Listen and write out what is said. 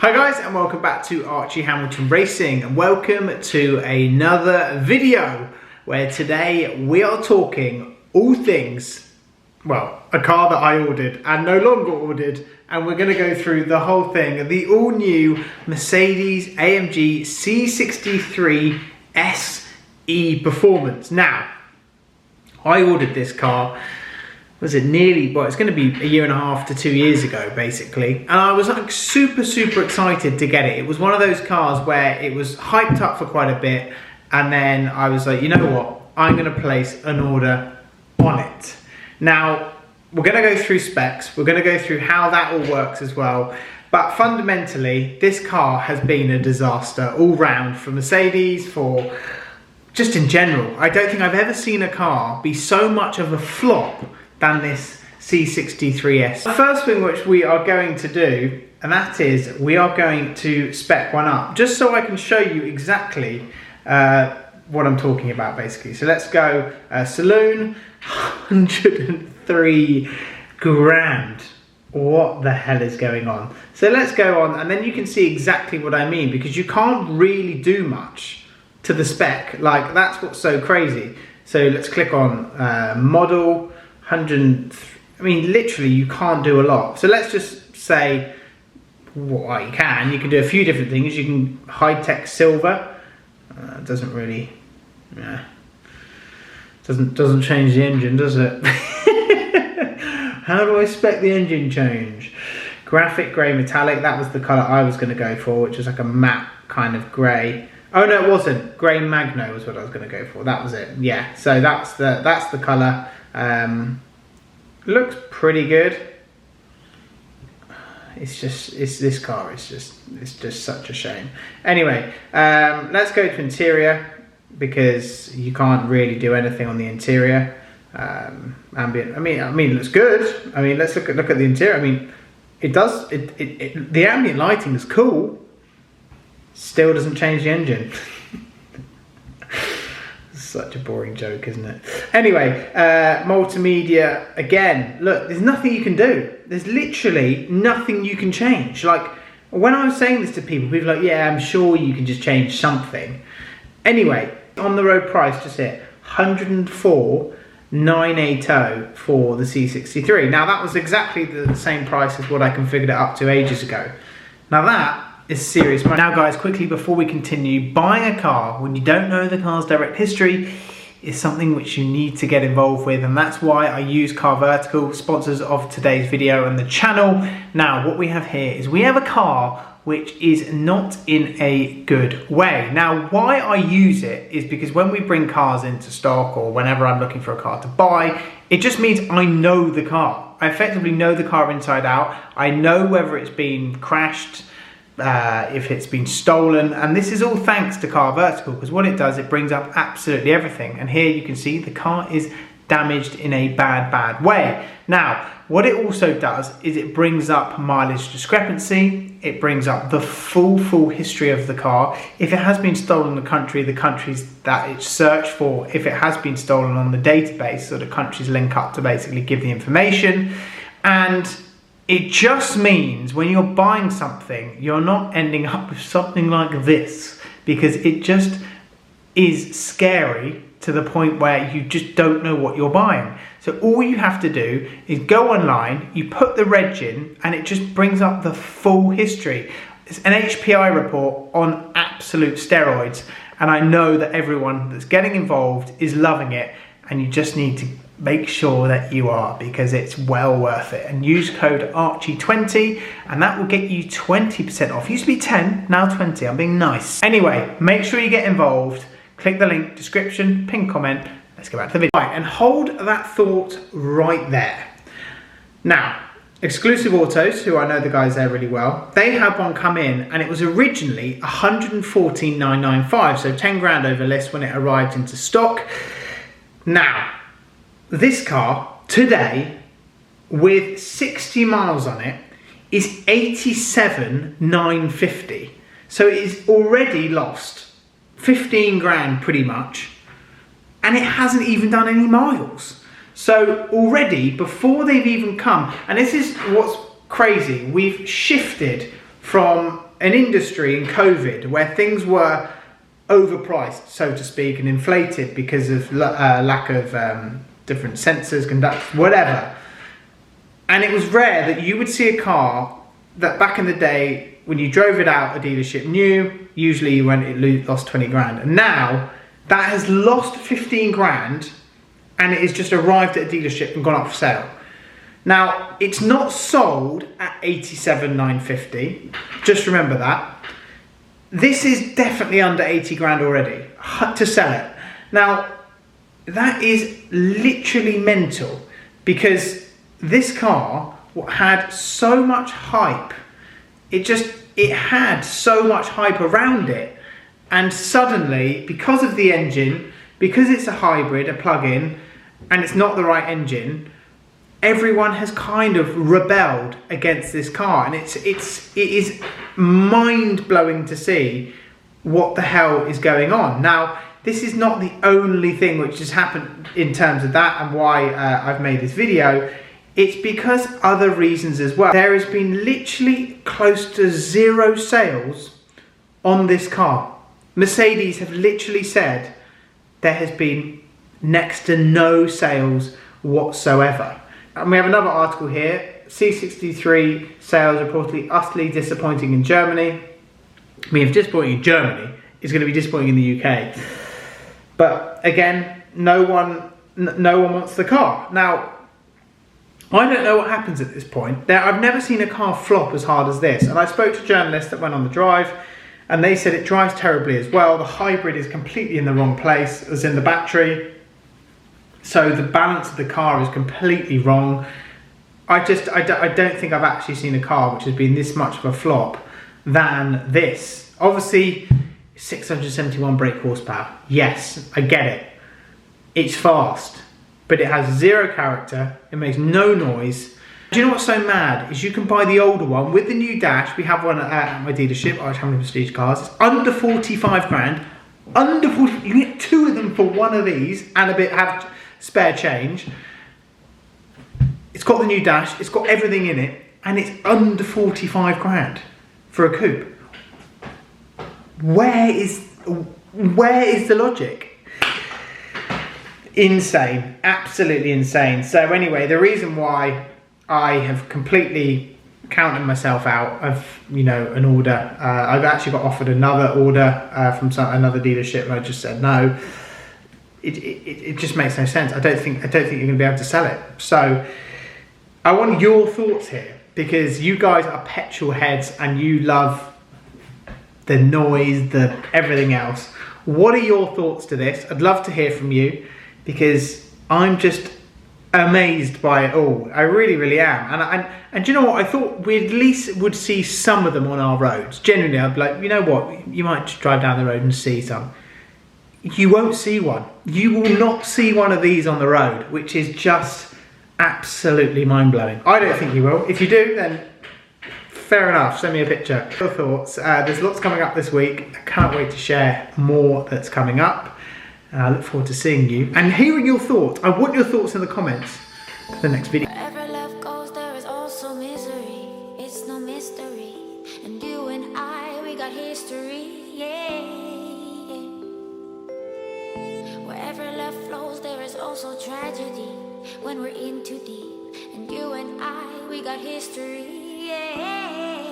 Hi guys, and welcome back to Archie Hamilton Racing, and welcome to another video where today we are talking all things, well, a car that I ordered and no longer ordered, and we're going to go through the whole thing, the all new Mercedes-AMG C63S E Performance. Now, I ordered this car, was it nearly, well, it's going to be a year and a half to 2 years ago, basically. And I was like super excited to get it. It was one of those cars where it was hyped up for quite a bit. And then I was like, you know what? I'm going to place an order on it. Now, we're going to go through specs. We're going to go through how that all works as well. But fundamentally, this car has been a disaster all round for Mercedes, for just in general. I don't think I've ever seen a car be so much of a flop than this C63S. The first thing which we are going to do, and that is we are going to spec one up, just so I can show you exactly what I'm talking about, basically. So let's go saloon, 103 grand. What the hell is going on? So let's go on, and then you can see exactly what I mean, because you can't really do much to the spec. Like, that's what's so crazy. So let's click on model. 100, I mean, literally you can't do a lot. So let's just say, well, you can do a few different things. You can high-tech silver, doesn't really, yeah, doesn't change the engine, does it? How do I spec the engine change? Graphic grey metallic, that was the colour I was going to go for, which is like a matte kind of grey. Oh no, it wasn't. Grey Magno was what I was going to go for. That was it. Yeah. So that's the colour. Looks pretty good. It's this car. It's just such a shame. Anyway, let's go to interior, because you can't really do anything on the interior. Ambient. I mean, it looks good. I mean, let's look at the interior. I mean, it does. The ambient lighting is cool. Still doesn't change the engine. Such a boring joke, isn't it? Anyway, multimedia, again, look, there's nothing you can do. There's literally nothing you can change. Like, when I was saying this to people were like, yeah, I'm sure you can just change something. Anyway, on the road price, just hit 104,980 for the C63. Now, that was exactly the same price as what I configured it up to ages ago. Now that is serious money. Now guys, quickly before we continue, buying a car when you don't know the car's direct history is something which you need to get involved with, and that's why I use Car Vertical, sponsors of today's video and the channel. Now what we have here is we have a car which is not in a good way. Now why I use it is because when we bring cars into stock, or whenever I'm looking for a car to buy, it just means I know the car. I effectively know the car inside out. I know whether it's been crashed, if it's been stolen, and this is all thanks to Car Vertical, because what it does, it brings up absolutely everything. And here you can see the car is damaged in a bad way. Now what it also does is it brings up mileage discrepancy, it brings up the full history of the car. If it has been stolen in the countries that it's searched for, if it has been stolen on the database, so the countries link up to basically give the information. And it just means when you're buying something, you're not ending up with something like this, because it just is scary to the point where you just don't know what you're buying. So all you have to do is go online, you put the reg in, and it just brings up the full history. It's an HPI report on absolute steroids, and I know that everyone that's getting involved is loving it, and you just need to make sure that you are, because it's well worth it. And use code ARCHIE20 and that will get you 20% off. It used to be 10, now 20. I'm being nice. Anyway, make sure you get involved. Click the link, description, pin comment. Let's go back to the video. Right, and hold that thought right there. Now, Exclusive Autos, who I know the guys there really well, they had one come in, and it was originally 114,995, so 10 grand over list when it arrived into stock. Now, this car today, with 60 miles on it, is 87,950. So it is already lost 15 grand pretty much, and it hasn't even done any miles. So already, before they've even come, and this is what's crazy, we've shifted from an industry in COVID where things were overpriced, so to speak, and inflated because of lack of different sensors, conductors, whatever. And it was rare that you would see a car that back in the day, when you drove it out a dealership new, usually it lost 20 grand. And now that has lost 15 grand and it has just arrived at a dealership and gone up for sale. Now, it's not sold at 87,950. Just remember that. This is definitely under 80 grand already to sell it. Now, that is literally mental because this car had so much hype. It had so much hype around it. And suddenly, because of the engine, because it's a hybrid, a plug-in, and it's not the right engine, everyone has kind of rebelled against this car. And it is mind-blowing to see what the hell is going on. Now, this is not the only thing which has happened in terms of that and why I've made this video. It's because other reasons as well. There has been literally close to 0 sales on this car. Mercedes have literally said there has been next to no sales whatsoever. And we have another article here. C63 sales reportedly utterly disappointing in Germany. I mean, if disappointing in Germany, it's going to be disappointing in the UK. But again, no one wants the car. Now, I don't know what happens at this point. Now, I've never seen a car flop as hard as this. And I spoke to journalists that went on the drive and they said it drives terribly as well. The hybrid is completely in the wrong place, as in the battery. So the balance of the car is completely wrong. I don't think I've actually seen a car which has been this much of a flop than this. Obviously, 671 brake horsepower. Yes, I get it. It's fast, but it has 0 character. It makes no noise. Do you know what's so mad? Is you can buy the older one with the new dash. We have one at my dealership, Irish Hamilton Prestige Cars. It's under 45 grand. Under 40, you can get 2 of them for one of these and a bit have spare change. It's got the new dash, it's got everything in it, and it's under 45 grand for a coupe. Where is the logic? Insane, absolutely insane. So anyway, the reason why I have completely counted myself out of, you know, an order, I've actually got offered another order from another dealership, and I just said no. It just makes no sense. I don't think you're going to be able to sell it. So I want your thoughts here, because you guys are petrol heads and you love the noise, the everything else. What are your thoughts to this? I'd love to hear from you, because I'm just amazed by it all. I really, really am. And do you know what? I thought we at least would see some of them on our roads. Generally, I'd be like, you know what? You might just drive down the road and see some. You won't see one. You will not see one of these on the road, which is just absolutely mind-blowing. I don't think you will. If you do, then fair enough. Send me a picture. Your thoughts. There's lots coming up this week. I can't wait to share more that's coming up. And I look forward to seeing you and hearing your thoughts. I want your thoughts in the comments for the next video. Wherever love goes, there is also misery. It's no mystery. And you and I, we got history. Yeah. Wherever love flows, there is also tragedy when we're in too deep. And you and I, we got history. Yeah.